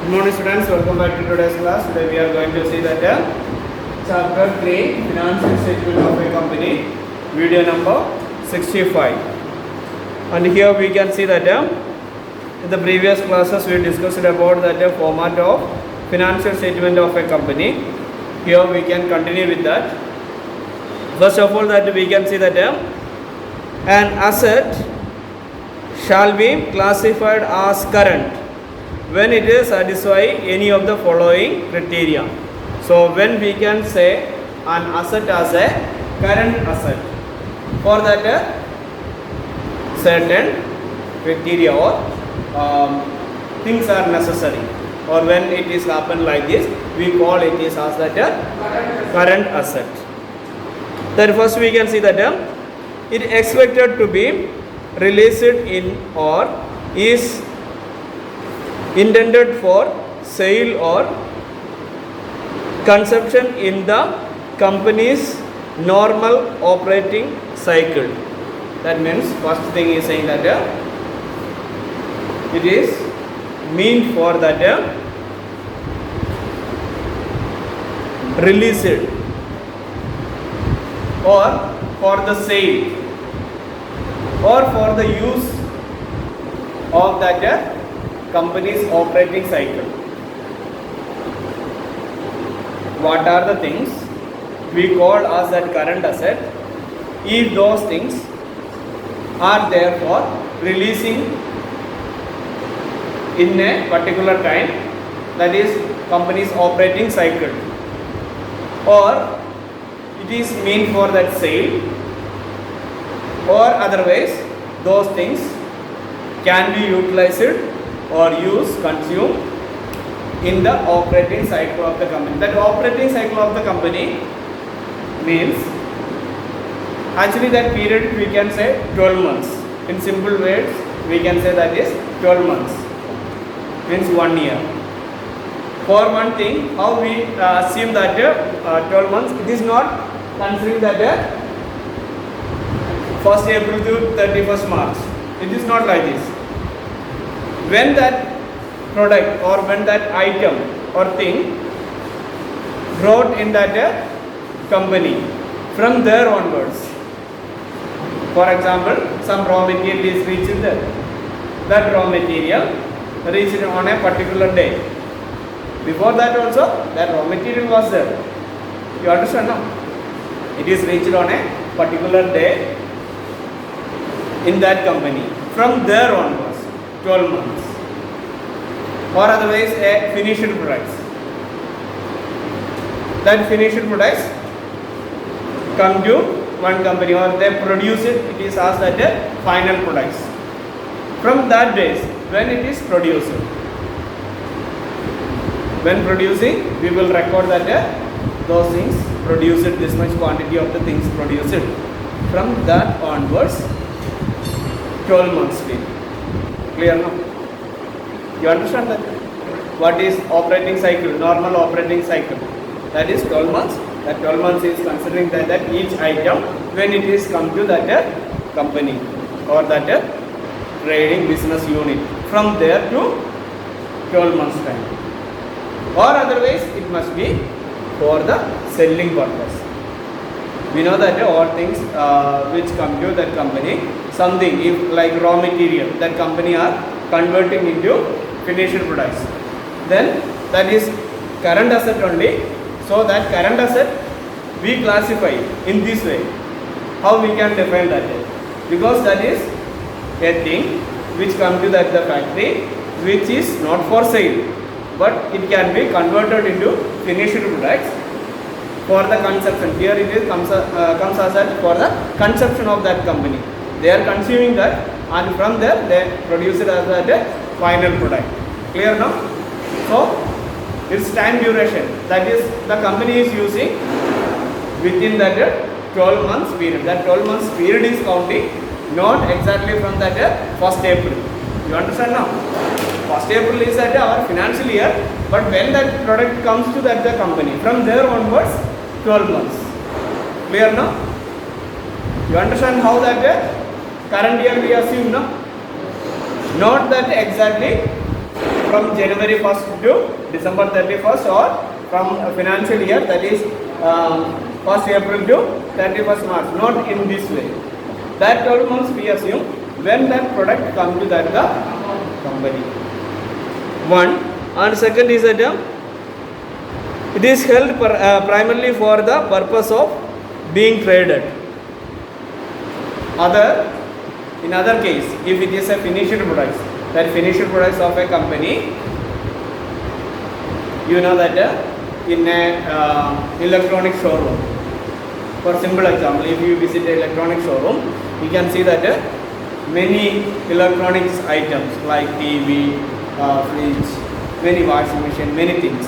Good morning students, welcome back to today's class. Today we are going to see that chapter 3 financial statement of a company, video number 65. And here we can see that in the previous classes we discussed about that format of financial statement of a company. Here we can continue with that. First of all, that we can see that an asset shall be classified as current when it is satisfy any of the following criteria. So when we can say an asset as a current asset, for that certain criteria or things are necessary, or when it is happen like this, we call it is as that current asset. Then first we can see that it expected to be released in or is intended for sale or consumption in the company's normal operating cycle. That means first thing is saying that it is meant for that released or for the sale or for the use of that company's operating cycle. What are the things we call as that current asset if those things are there for releasing in a particular time, that is company's operating cycle, or it is meant for that sale, or otherwise those things can be utilized or used, consumed in the operating cycle of the company. That operating cycle of the company means actually that period we can say 12 months. In simple words we can say that is 12 months, means 1 year. For one thing, how we assume that 12 months, it is not considering that 1st April to 31st March. It is not like this. When that product or when that item or thing brought in that company, from there onwards, for example, some raw material is reached there. That raw material reached on a particular day. Before that also, that raw material was there. You understand now? It is reached on a particular day in that company. From there onwards, 12 months, or otherwise a finished products. That finished products come to one company or they produce it, it is as that a final products. From that days when it is produced, when producing we will record that those things produced, this much quantity of the things produced. From that onwards, 12 months period. Clear now? You understand that? What is operating cycle? Normal operating cycle. That is 12 months. That 12 months is considering that each item when it is come to that company or that trading business unit. From there to 12 months time. Or otherwise it must be for the selling purpose. We know that all things which come to that company, something if like raw material, that company are converting into finished products, then that is current asset only. So that current asset we classify in this way. How we can define that? Because that is a thing which come to that the factory which is not for sale, but it can be converted into finished products for the consumption. Here it is comes as that for the consumption of that company. They are consuming that, and from there they produce it as a final product. Clear now? So its time duration, that is the company is using within that 12 months period. That 12 months period is counting not exactly from that 1st April. You understand now? 1st April is that our financial year, but when that product comes to that the company, from there onwards 12 months. Clear now? You understand how that current year we assume now? Not that exactly from January 1st to December 31st, or from a financial year, that is 1st April to 31st March. Not in this way. That 12 months we assume when that product comes to that the company. One, and second is that it is held primarily for the purpose of being traded. In other case, if it is a finished product, that finished products of a company, you know that in a electronic showroom, for simple example, if you visit an electronic showroom, you can see that many electronics items like TV, fridge, many washing machine, many things.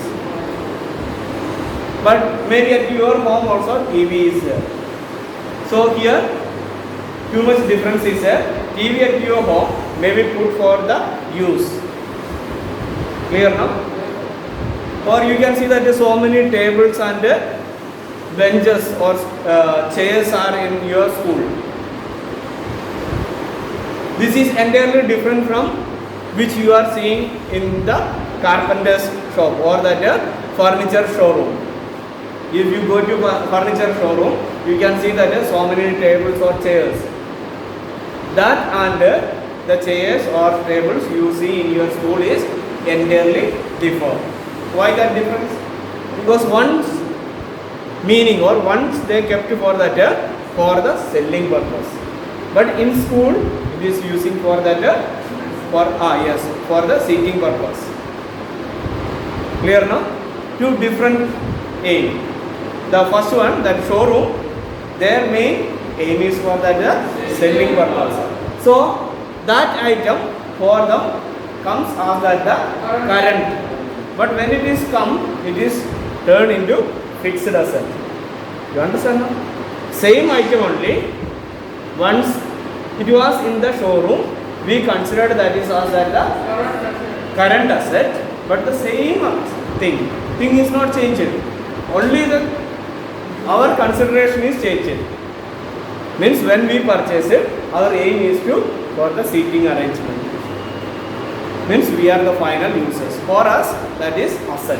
But maybe at your home also TV is there. So here, too much difference is there. TV at your home may be put for the use. Clear now? Or you can see that so many tables and benches or chairs are in your school. This is entirely different from which you are seeing in the carpenter's shop or that furniture showroom. If you go to furniture showroom, you can see that so many tables or chairs. That and the chairs or tables you see in your school is entirely different. Why that difference? Because once meaning or once they kept for that for the selling purpose. But in school it is using for that for the seating purpose. Clear now? Two different aim. The first one, that showroom, their main aim is for that selling purpose. So that item for them comes as that the current. But when it is come, it is turned into fixed asset. You understand now? Same item only. Once it was in the showroom, we considered that is as that the current asset. But the same thing is not changed. Only our consideration is changed. Means when we purchase it, our aim is for the seating arrangement. Means we are the final users. For us, that is asset.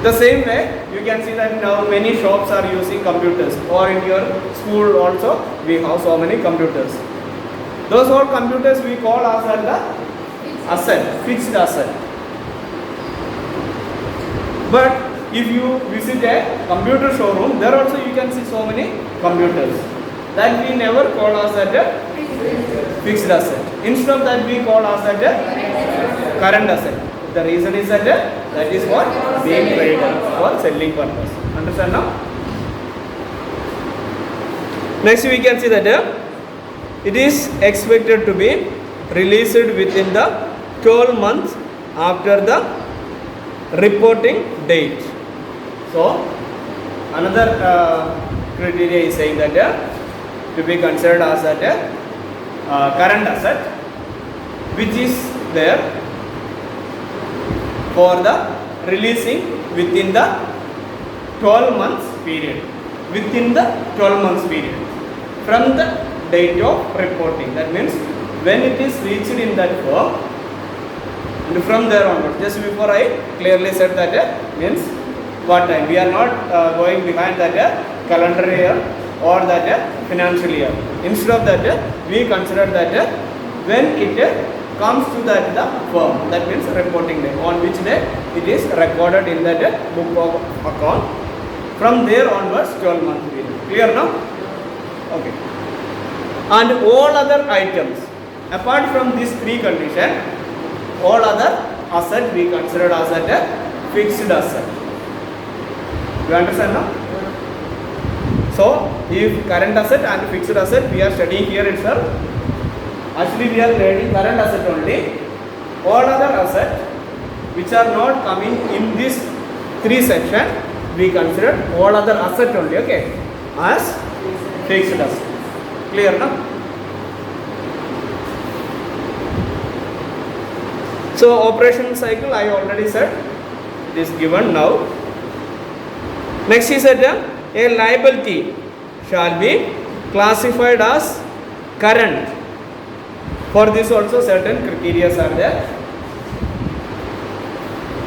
The same way, you can see that now many shops are using computers, or in your school also we have so many computers. Those all computers we call as the asset, fixed asset. But if you visit a computer showroom, there also you can see so many computers. That we never call as a fixed asset. Instead of that we call as a current asset. The reason is that is what being traded for selling purpose. Understand now? Next we can see that it is expected to be released within the 12 months after the reporting date. So another criteria is saying that to be considered as that current asset, which is there for the releasing within the 12 months period. Within the 12 months period from the date of reporting. That means when it is reached in that firm, and from there onwards. Just before I clearly said that means what time. We are not going behind that calendar year or that financial year. Instead of that, we consider that when it comes to that the firm, that means reporting day, on which day it is recorded in that book of account. From there onwards, 12 month period. Clear now? Okay. And all other items, apart from these three conditions, all other asset we considered as a fixed asset. You understand now? So, if current asset and fixed asset we are studying here itself, actually we are studying current asset only. All other assets which are not coming in this three section, we consider all other asset only, okay, as fixed asset. Clear now? So operation cycle I already said, it is given now. Next is that a liability shall be classified as current. For this also certain criteria are there.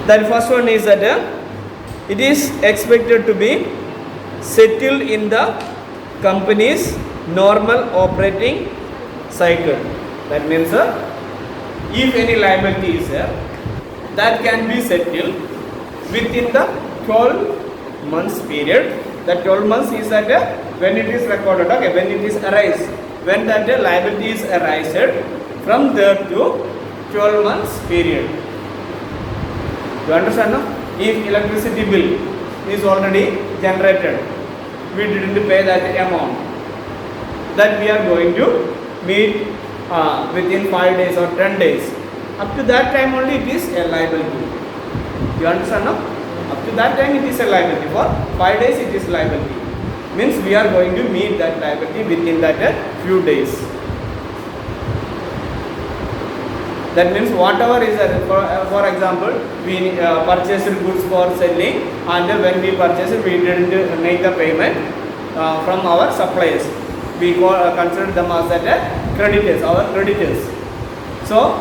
That first one is that it is expected to be settled in the company's normal operating cycle. That means if any liability is there, that can be settled within the 12 months period. That 12 months is that when it is recorded, okay, when it is arise, when that liability is arised from there to 12 months period. You understand now? If electricity bill is already generated, we didn't pay that amount, that we are going to meet within 5 days or 10 days. Up to that time only it is a liability. You understand now? Up to that time it is a liability. For 5 days it is liability. Means we are going to meet that liability within that few days. That means whatever is for example, we purchased goods for selling, and when we purchased, we didn't make the payment from our suppliers. We consider them as that creditors, our creditors. So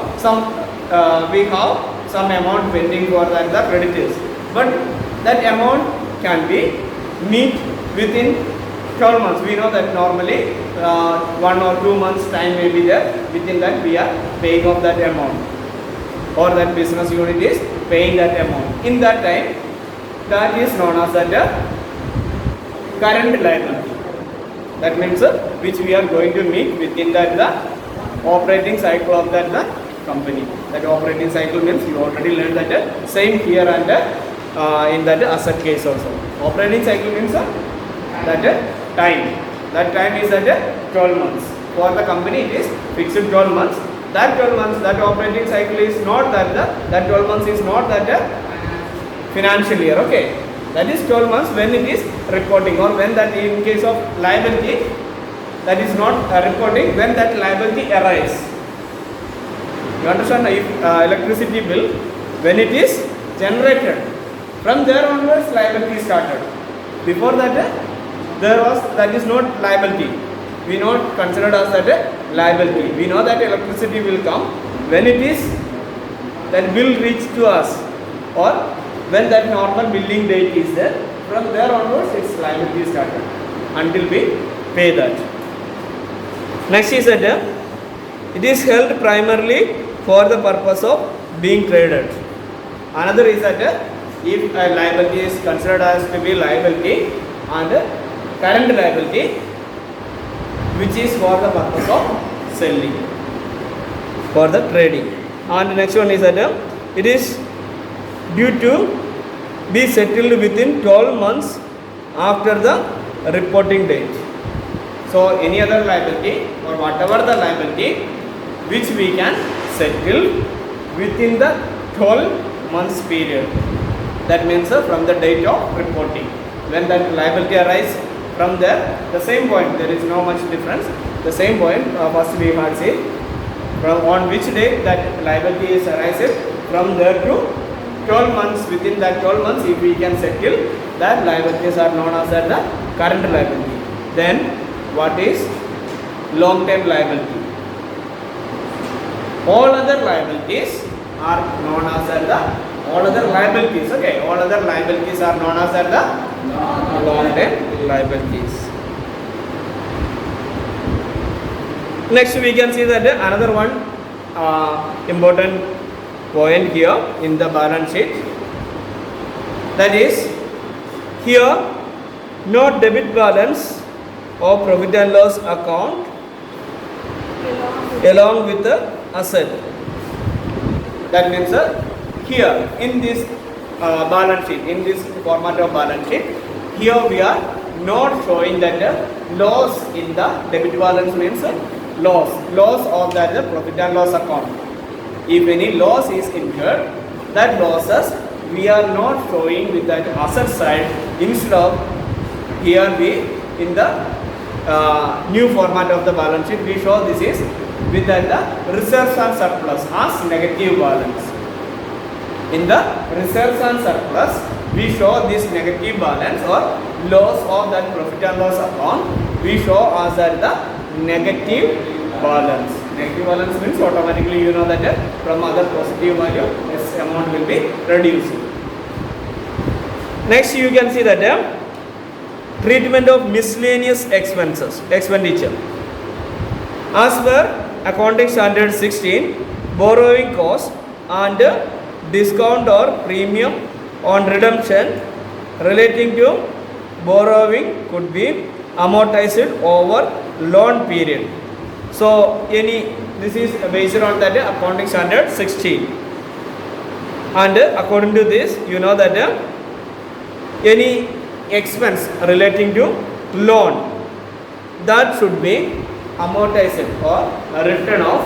we have some amount pending for that the creditors, but that amount can be meet within 12 months. We know that normally 1 or 2 months time may be there. Within that we are paying off that amount, or that business unit is paying that amount. In that time, that is known as that current liability. That means which we are going to meet within that the operating cycle of that the company. That operating cycle means you already learned that same here and in that asset case also. Operating cycle means that time. That time is that 12 months. For the company it is fixed 12 months. That 12 months, that operating cycle is not that 12 months is not that financial year. Okay. That is 12 months when it is reporting, or when that in case of liability, that is not reporting when that liability arises. You understand? If electricity bill, when it is generated, from there onwards liability started. Before that that is not liability. We not considered as that liability. We know that electricity will come when it is that bill reach to us, or when that normal billing date is there. From there onwards its liability started until we pay that. Next is that it is held primarily for the purpose of being traded. Another is that if a liability is considered as to be liability and current liability, which is for the purpose of selling, for the trading. And the next one is that it is due to be settled within 12 months after the reporting date. So any other liability or whatever the liability which we can settle within the 12 months period. That means from the date of reporting. When that liability arises, from there, the same point, there is no much difference. The same point, first we had seen, from on which date that liability is arises, from there to 12 months, within that 12 months, if we can settle, that liabilities are known as the current liability. Then, what is long-term liability? All other liabilities are known as all other liabilities. Okay, all other liabilities are known as the long-term liabilities. Next, we can see that another one important point here in the balance sheet. That is, here no debit balance of profit and loss account along with the asset. That means here in this balance sheet, in this format of balance sheet, here we are not showing that loss in the debit balance means loss of that profit and loss account. If any loss is incurred, that losses we are not showing with that asset side. Instead of here we in the new format of the balance sheet, we show this is with that the reserves and surplus as negative balance. In the reserves and surplus, we show this negative balance or loss of that profit and loss account. We show as that the negative balance. Negative balance means automatically you know that from other positive value, a amount will be reduced. Next you can see that treatment of miscellaneous expenditure. As per accounting standard 16, borrowing cost and discount or premium on redemption relating to borrowing could be amortized over loan period. So this is based on that accounting standard 16, and according to this you know that any expense relating to loan that should be amortized or written off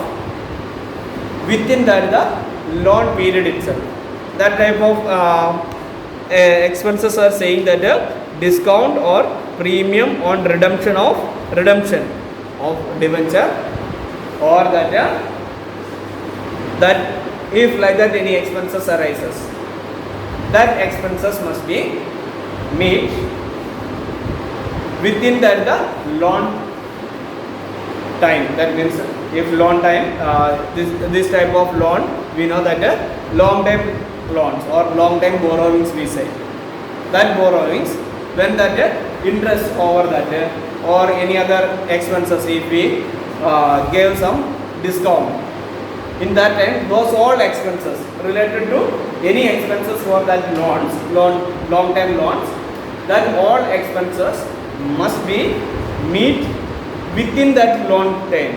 within that the loan period itself. That type of expenses are saying that discount or premium on redemption of debenture, or that if like that any expenses arises, that expenses must be made within that the loan time. That means if loan time, this type of loan we know that long time loans or long time borrowings we say. That borrowings, when that interest over that or any other expenses, if we gave some discount, in that time those all expenses related to any expenses for that long time loans, that all expenses must be meet within that loan time.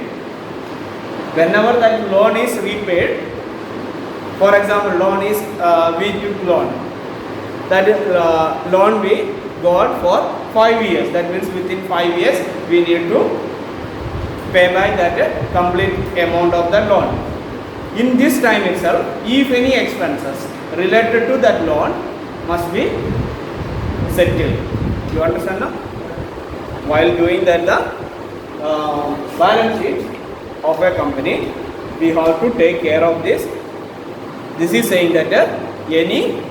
Whenever that loan is repaid, for example loan is we took loan, that loan we got for 5 years, that means within 5 years we need to pay back that complete amount of the loan. In this time itself, if any expenses related to that loan must be settled. You understand now? While doing that the balance sheet of a company, we have to take care of this. This is saying that any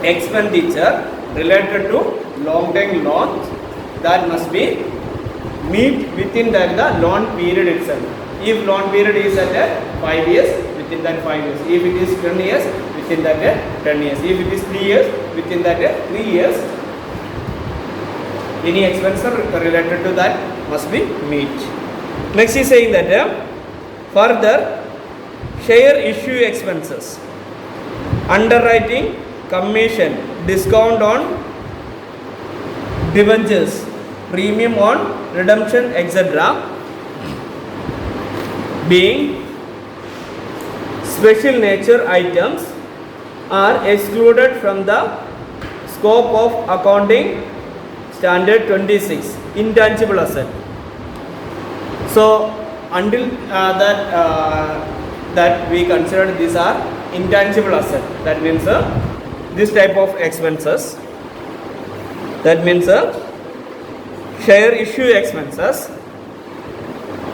expenditure related to long term loans, that must be meet within that the loan period itself. If loan period is at 5 years, within that 5 years. If it is 10 years, within that 10 years. If it is 3 years, within that 3 years, any expense related to that must be meet. Next is saying that further share issue expenses, underwriting, commission, discount on debentures, premium on redemption, etc., being special nature items, are excluded from the scope of accounting standard 26, intangible asset. So until that we consider these are intangible asset, that means this type of expenses, that means share issue expenses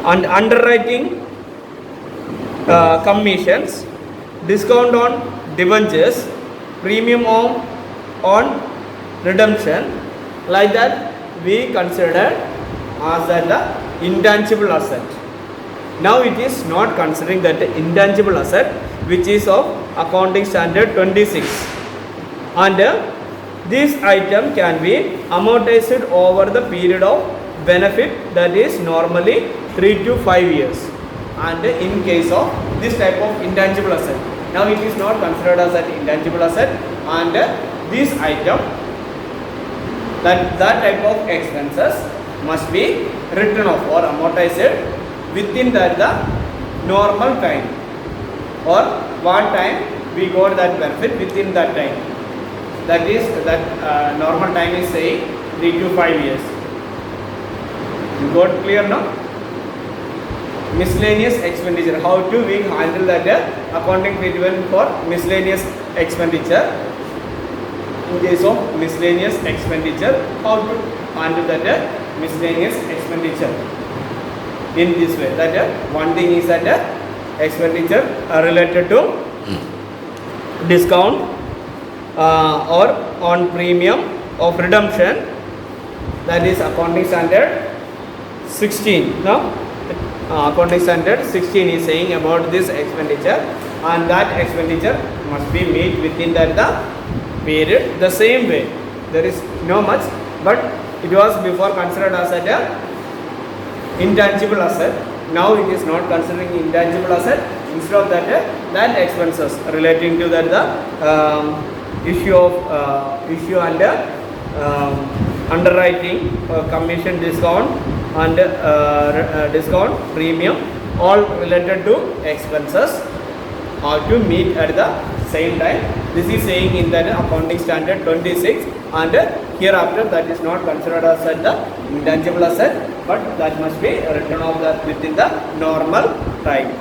and underwriting commissions, discount on debentures, premium on redemption, like that we consider as the intangible asset. Now it is not considering that intangible asset which is of accounting standard 26, and this item can be amortized over the period of benefit, that is normally 3 to 5 years, and in case of this type of intangible asset, now it is not considered as an intangible asset, and this item, that type of expenses must be written off or amortized within that the normal time, or what time we got that benefit within that time, that is that normal time is saying 3 to 5 years. You got clear now? Miscellaneous expenditure, how to we handle that accounting treatment for miscellaneous expenditure. In case of miscellaneous expenditure, how to handle that miscellaneous expenditure in this way, that one thing is that expenditure related to discount or on premium of redemption, that is accounting standard 16. Now accounting standard 16 is saying about this expenditure. and that expenditure must be made within that the period the same way. There is no much, but it was before considered as a intangible asset. Now it is not considering intangible asset. Instead of that, that expenses relating to that the issue and underwriting, commission discount and discount premium, all related to expenses are to meet at the same time. This is saying in that accounting standard 26, and hereafter that is not considered as the intangible asset, but that must be written off that within the normal time.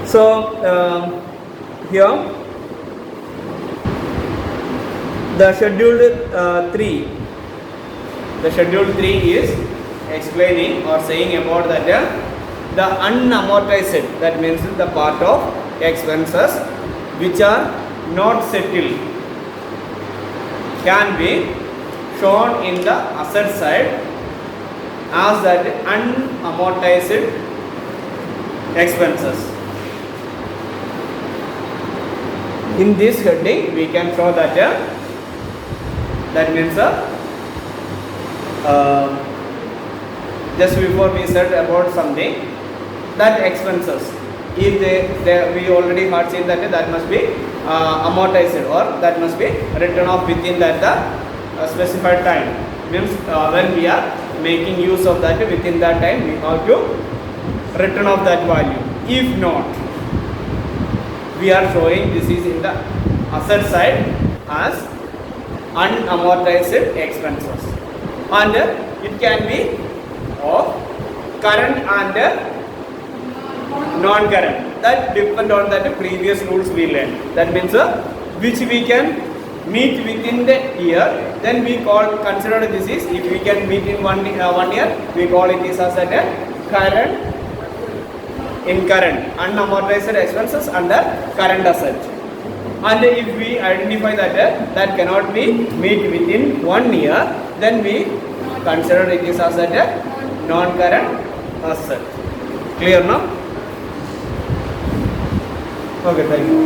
So here the schedule 3. The schedule 3 is explaining or saying about that the unamortized, that means the part of expenses which are not settled, can be shown in the asset side as that unamortized expenses. In this heading we can show that that means just before we said about something, that expenses, if we already had seen that that must be amortized, or that must be written off within that the specified time. Means when we are making use of that, within that time we have to return off that value. If not, we are showing this is in the asset side as unamortized expenses, and it can be of current and non-current. That depend on that previous rules we learned. That means which we can meet within the year, then we consider this is, if we can meet in 1 year, we call it is as a current, incurrent, unamortized expenses under current asset. And if we identify that that cannot be meet within 1 year, then we consider it is as a non-current asset. Clear now? Okay, thank you.